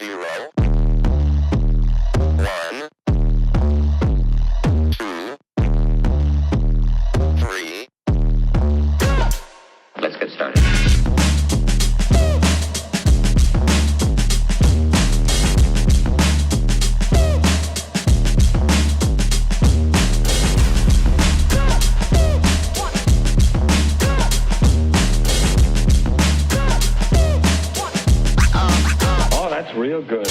0, 1, 2, 3. Let's get started. Real good.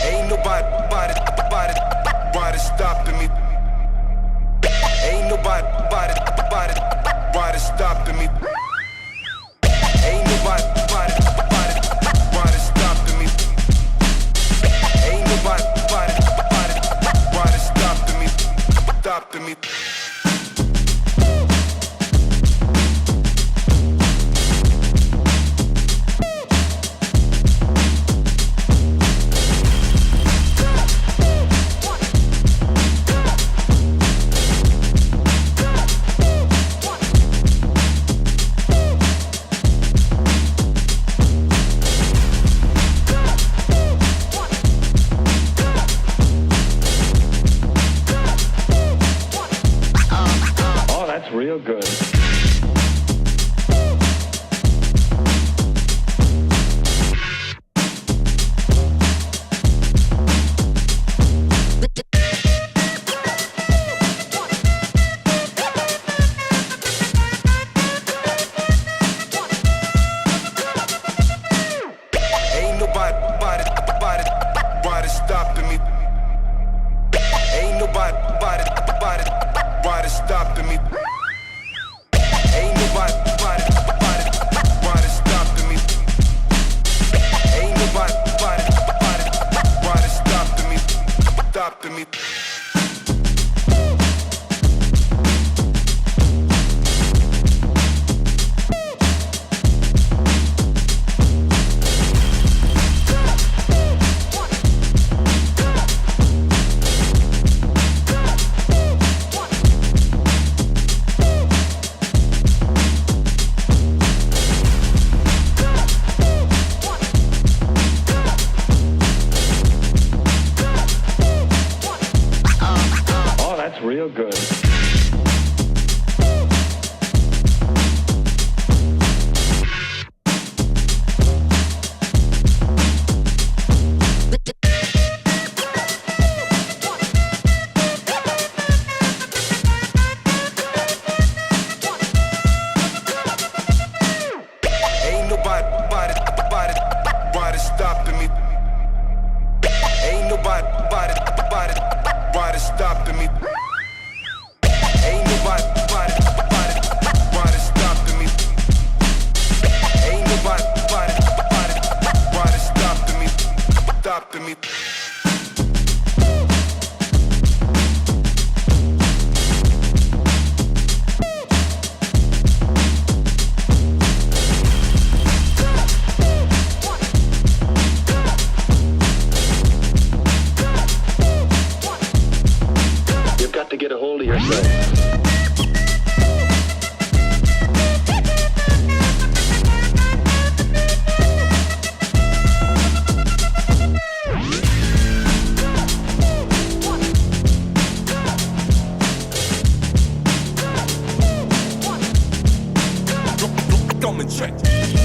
Ain't nobody stopping me. Ain't nobody stopping me. Ain't nobody stopping me. Ain't nobody stopping me. Real good. Ain't nobody stopping me. Ain't nobody stopping me. Ain't nobody stopping me. Ain't nobody stopping me. Real good. Ain't nobody stopping me. Ain't nobody stopping me. Ain't nobody stopping me. Ain't nobody stopping me. You've got to get a hold of yourself. Come and check.